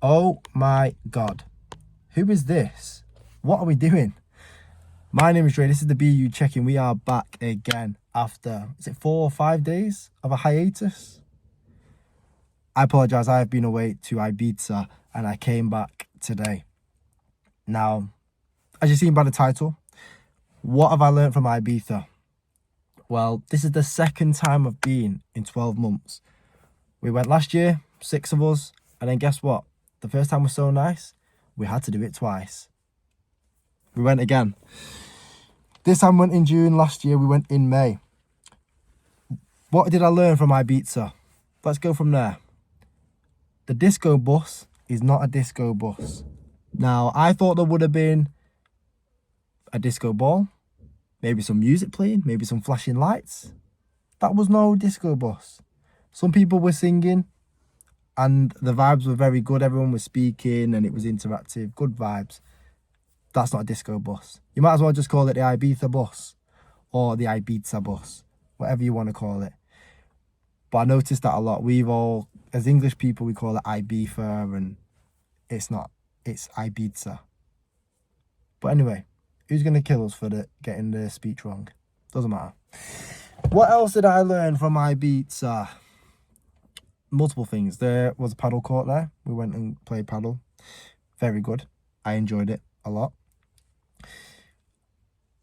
Oh my God. Who is this? What are we doing? My name is Dre. This is the BU Check-In. We are back again after, is it 4 or 5 days of a hiatus? I apologise. I have been away to Ibiza and I came back today. Now, as you've seen by the title, what have I learned from Ibiza? Well, this is the second time I've been in 12 months. We went last year, 6 of us, and then guess what? The first time was so nice, we had to do it twice. We went again. This time we went in June, last year we went in May. What did I learn from Ibiza? Let's go from there. The disco bus is not a disco bus. Now, I thought there would have been a disco ball, maybe some music playing, maybe some flashing lights. That was no disco bus. Some people were singing and the vibes were very good. Everyone was speaking and it was interactive, good vibes. That's not a disco bus. You might as well just call it the Ibiza bus or the Ibiza bus, whatever you want to call it. But I noticed that a lot. We've all, as English people, we call it Ibiza and it's not, it's Ibiza. But anyway, who's going to kill us for getting the speech wrong? Doesn't matter. What else did I learn from Ibiza? Multiple things. There was a paddle court there. We went and played paddle. Very good. I enjoyed it a lot.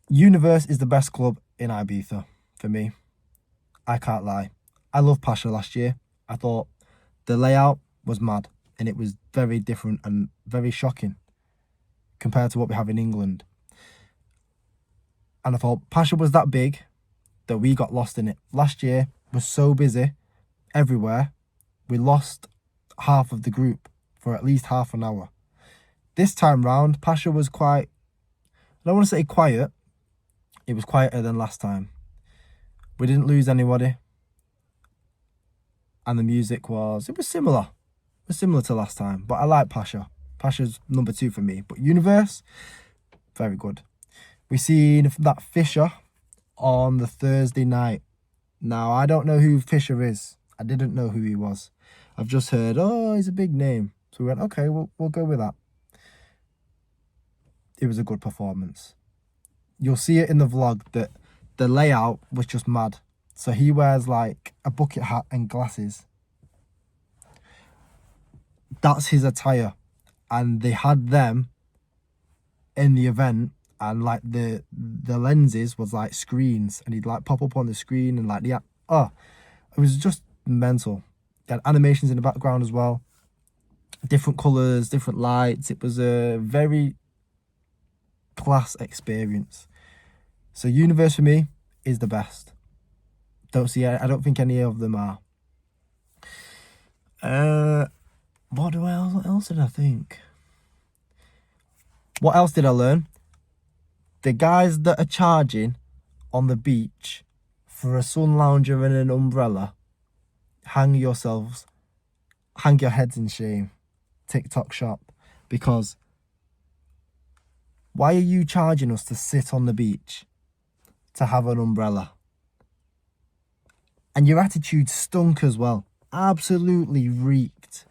Universe is the best club in Ibiza for me. I can't lie. I loved Pasha last year. I thought the layout was mad and it was very different and very shocking compared to what we have in England. And I thought Pasha was that big that we got lost in it. Last year was so busy everywhere. We lost half of the group for at least half an hour. This time round, Pasha was quite, I don't want to say quiet. It was quieter than last time. We didn't lose anybody. And the music was, it was similar. It was similar to last time. But I like Pasha. Pasha's number 2 for me. But Universe, very good. We seen that Fisher on the Thursday night. Now, I don't know who Fisher is. I didn't know who he was. I've just heard, oh, he's a big name. So we went, okay, we'll go with that. It was a good performance. You'll see it in the vlog that the layout was just mad. So he wears like a bucket hat and glasses. That's his attire. And they had them in the event and like the lenses was like screens and he'd like pop up on the screen and like it was just mental. They had animations in the background as well. Different colours, different lights. It was a very class experience. So Universe for me is the best. I don't think any of them are. What else did I think? What else did I learn? The guys that are charging on the beach for a sun lounger and an umbrella, hang your heads in shame. TikTok shop. Because why are you charging us to sit on the beach to have an umbrella? And your attitude stunk as well. Absolutely reeked.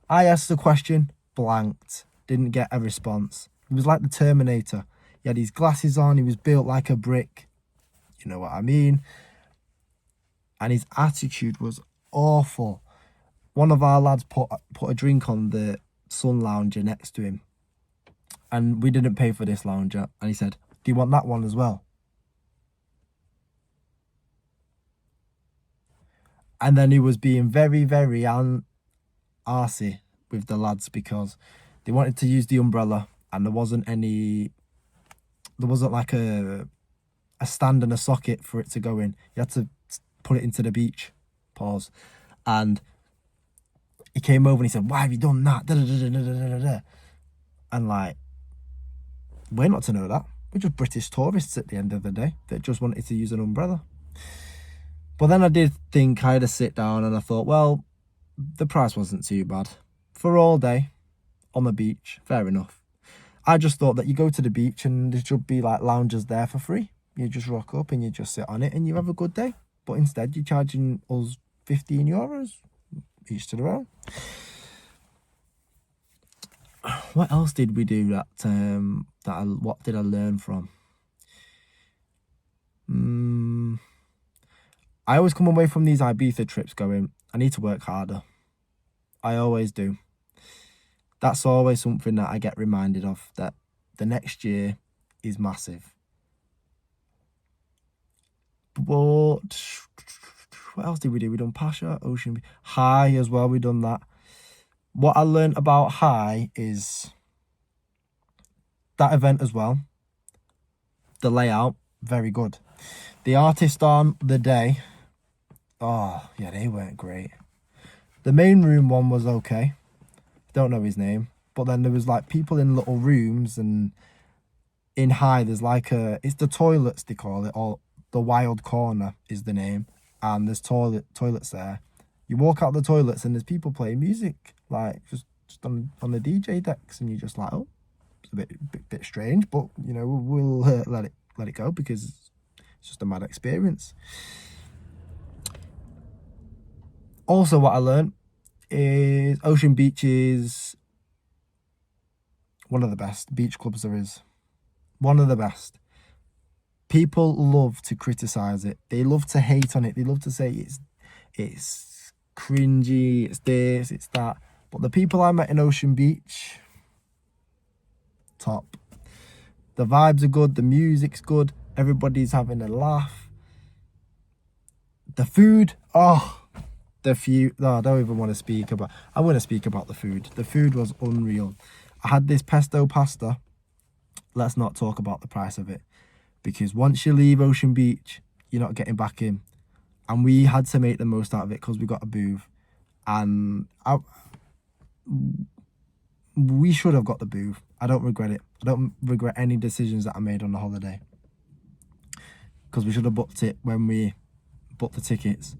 I asked the question, blanked. Didn't get a response. He was like the Terminator. He had his glasses on. He was built like a brick. You know what I mean? And his attitude was awful. One of our lads put a drink on the sun lounger next to him. And we didn't pay for this lounger. And he said, do you want that one as well? And then he was being very, very arsey with the lads because they wanted to use the umbrella and there wasn't like a stand and a socket for it to go in. You had to put it into the beach. Pause. And he came over and he said, why have you done that? And like, we're not to know that. We're just British tourists at the end of the day that just wanted to use an umbrella. But then I did think I had to sit down and I thought, well, the price wasn't too bad. For all day on the beach, fair enough. I just thought that you go to the beach and there should be like loungers there for free. You just rock up and you just sit on it and you have a good day. But instead you're charging us €15, each to their own. What else did we do what did I learn from? I always come away from these Ibiza trips going, I need to work harder. I always do. That's always something that I get reminded of, that the next year is massive. But what else did we do? We done Pasha, Ocean, High as well. We done that. What I learned about High is that event as well. The layout, very good. The artist on the day, oh yeah, they weren't great. The main room one was okay. Don't know his name. But then there was like people in little rooms, and in High there's like it's the toilets they call it, or the Wild Corner is the name. And there's toilets there. You walk out the toilets and there's people playing music, like just on the DJ decks, and you're just like, oh, it's a bit strange, but you know, we'll let it go because it's just a mad experience. Also, what I learned is Ocean Beach is one of the best beach clubs there is. One of the best. People love to criticize it. They love to hate on it. They love to say it's cringy, it's this, it's that. But the people I met in Ocean Beach, top. The vibes are good, the music's good, everybody's having a laugh. The food, I don't even want to speak about. I want to speak about the food. The food was unreal. I had this pesto pasta. Let's not talk about the price of it, because once you leave Ocean Beach, you're not getting back in. And we had to make the most out of it because we got a booth. And we should have got the booth. I don't regret it. I don't regret any decisions that I made on the holiday, because we should have booked it when we booked the tickets.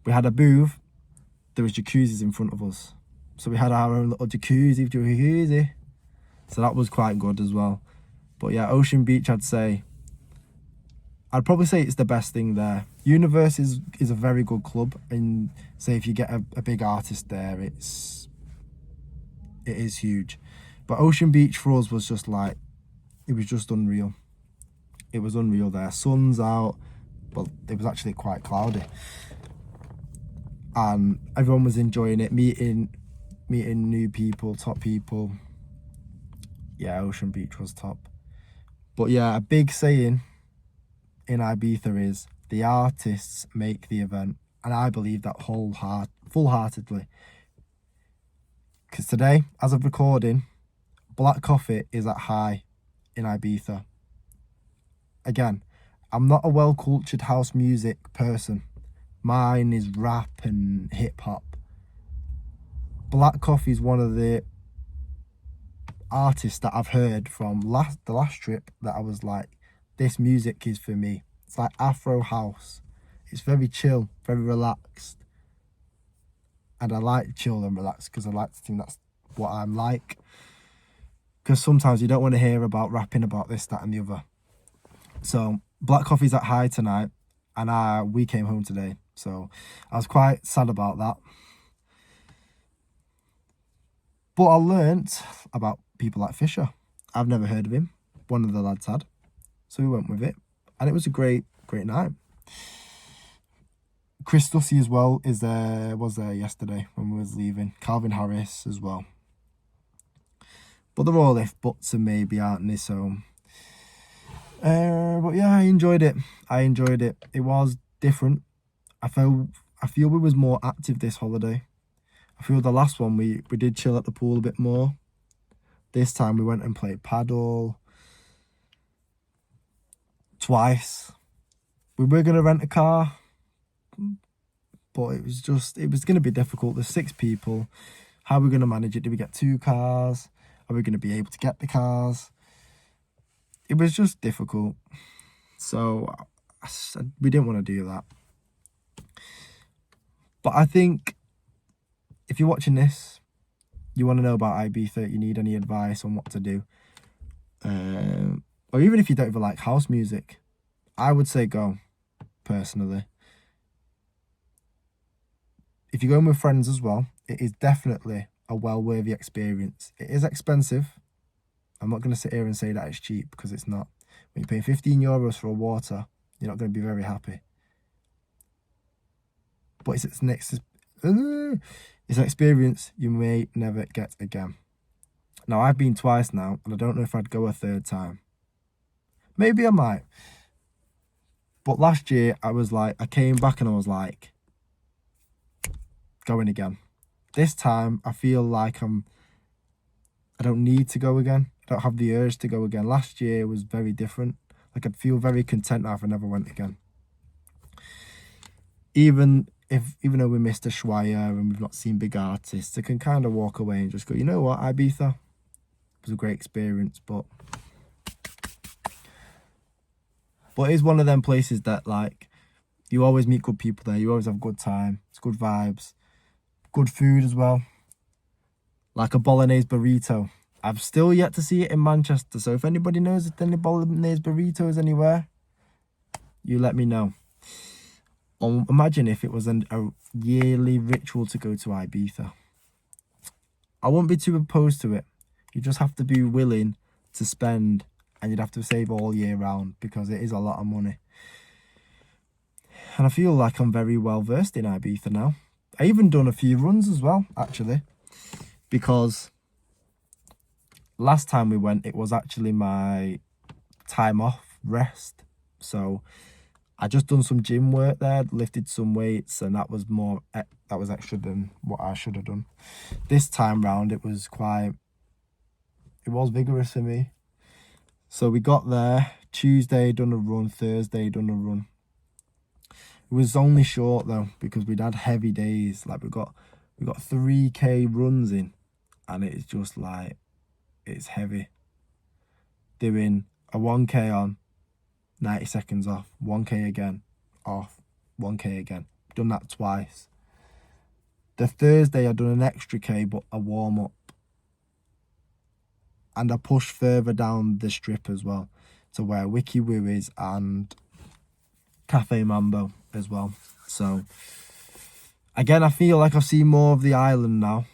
We had a booth. There was jacuzzis in front of us. So we had our own little jacuzzi. So that was quite good as well. But yeah, Ocean Beach, I'd probably say it's the best thing there. Universe is a very good club, and say if you get a big artist there, it is huge. But Ocean Beach for us was just like, it was just unreal. It was unreal there. Sun's out, but it was actually quite cloudy. And everyone was enjoying it, meeting new people, top people. Yeah, Ocean Beach was top. But yeah, a big saying in Ibiza is the artists make the event. And I believe that full-heartedly. Because today, as of recording, Black Coffee is at High in Ibiza. Again, I'm not a well-cultured house music person. Mine is rap and hip-hop. Black Coffee is one of the artists that I've heard from the last trip that I was like, this music is for me. It's like Afro house. It's very chill, very relaxed. And I like chill and relaxed because I like to think that's what I'm like. Because sometimes you don't want to hear about rapping about this, that and the other. So Black Coffee's at High tonight, and we came home today. So I was quite sad about that. But I learnt about people like Fisher. I've never heard of him. One of the lads had. So we went with it. And it was a great night. Chris Dussy as well was there yesterday when we was leaving. Calvin Harris as well. But they're all if buts and maybe, aren't they? So, but yeah, I enjoyed it. It was different. I feel we was more active this holiday. I feel the last one we did chill at the pool a bit more. This time we went and played paddle twice. We were going to rent a car, but it was going to be difficult. There's 6 people. How are we going to manage it? Do we get 2 cars? Are we going to be able to get the cars? It was just difficult. So we didn't want to do that. But I think if you're watching this, you want to know about Ibiza, you need any advice on what to do, or even if you don't even like house music, I would say go, personally. If you're going with friends as well, it is definitely a well-worthy experience. It is expensive. I'm not going to sit here and say that it's cheap, because it's not. When you pay 15 euros for a water, you're not going to be very happy. But it's an experience you may never get again. Now, I've been twice now, and I don't know if I'd go a third time. Maybe I might. But last year, I came back and I was like, going again. This time, I feel like I don't need to go again. I don't have the urge to go again. Last year was very different. Like, I'd feel very content now if I never went again. Even though we missed a Schweier and we've not seen big artists, I can kind of walk away and just go, you know what, Ibiza was a great experience, but it's one of them places that, like, you always meet good people there. You always have a good time. It's good vibes. Good food as well. Like a bolognese burrito. I've still yet to see it in Manchester. So if anybody knows if any bolognese burritos anywhere, you let me know. Or imagine if it was a yearly ritual to go to Ibiza. I wouldn't be too opposed to it. You just have to be willing to spend, and you'd have to save all year round, because it is a lot of money. And I feel like I'm very well versed in Ibiza now. I even done a few runs as well, actually, because last time we went, it was actually my time off, rest. So I just done some gym work there, lifted some weights, and that was extra than what I should have done. This time round, it was vigorous for me. So we got there, Tuesday done a run, Thursday done a run. It was only short though, because we'd had heavy days. Like we got 3k runs in, and it's just like, it's heavy. Doing a 1k on, 90 seconds off, 1k again, off, 1k again. Done that twice. The Thursday I done an extra k, but a warm up. And I pushed further down the strip as well, to where Wiki Woo is and Cafe Mambo as well. So again, I feel like I've seen more of the island now.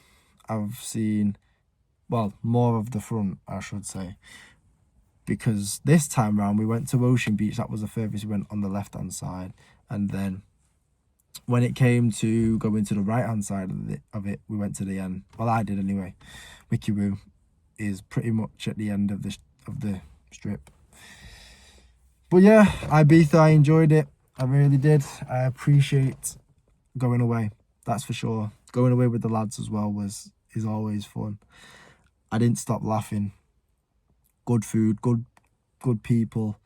I've seen, well, more of the front, I should say. Because this time round we went to Ocean Beach. That was the furthest we went on the left hand side. And then when it came to going to the right hand side of it, we went to the end. Well, I did anyway. Wiki Woo is pretty much at the end of the strip. But yeah, Ibiza, I enjoyed it. I really did. I appreciate going away. That's for sure. Going away with the lads as well is always fun. I didn't stop laughing. Good food, good people.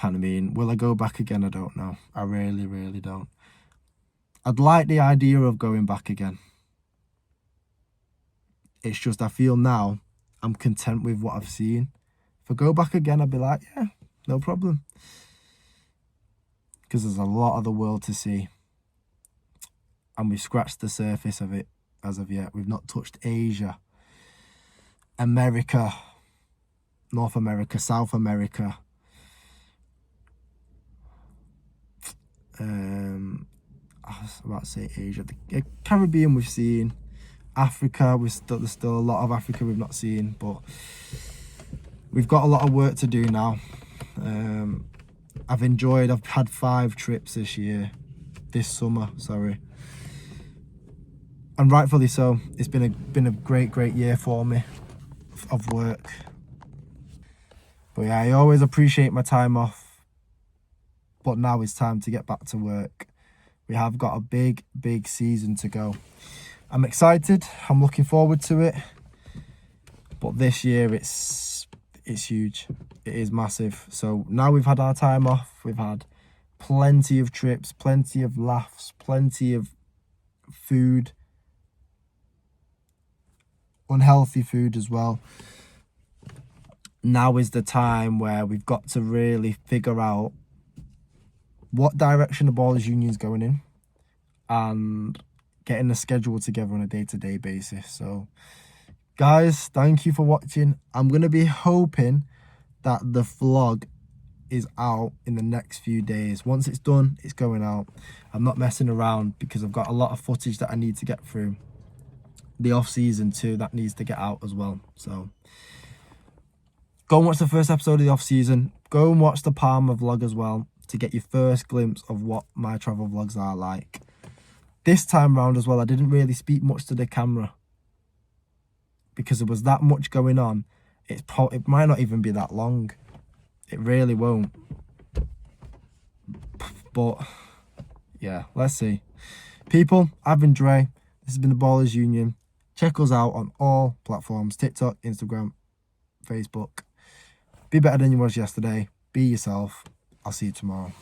And I mean, will I go back again? I don't know. I really, really don't. I'd like the idea of going back again. It's just I feel now I'm content with what I've seen. If I go back again, I'd be like, yeah, no problem. Because there's a lot of the world to see. And we've scratched the surface of it as of yet. We've not touched Asia, America, North America, South America. I was about to say Asia. The Caribbean we've seen. Africa, there's still a lot of Africa we've not seen, but we've got a lot of work to do now. I've had 5 trips this summer, sorry. And rightfully so. It's been a great year for me of work. But yeah, I always appreciate my time off. But now it's time to get back to work. We have got a big season to go. I'm excited. I'm looking forward to it. But this year it's huge. It is massive. So now we've had our time off. We've had plenty of trips, plenty of laughs, plenty of food. Unhealthy food as well. Now is the time where we've got to really figure out what direction the Ballers Union's going in and getting a schedule together on a day-to-day basis. So guys, thank you for watching. I'm going to be hoping that the vlog is out in the next few days. Once it's done, it's going out. I'm not messing around because I've got a lot of footage that I need to get through. the off season too. That needs to get out as well. So go and watch the first episode of the off season. Go and watch the Palma vlog as well to get your first glimpse of what my travel vlogs are like. This time round as well, I didn't really speak much to the camera because there was that much going on. It might not even be that long. It really won't. But yeah, let's see. People, I've been Dre. This has been the Ballers Union. Check us out on all platforms: TikTok, Instagram, Facebook. Be better than you was yesterday. Be yourself. I'll see you tomorrow.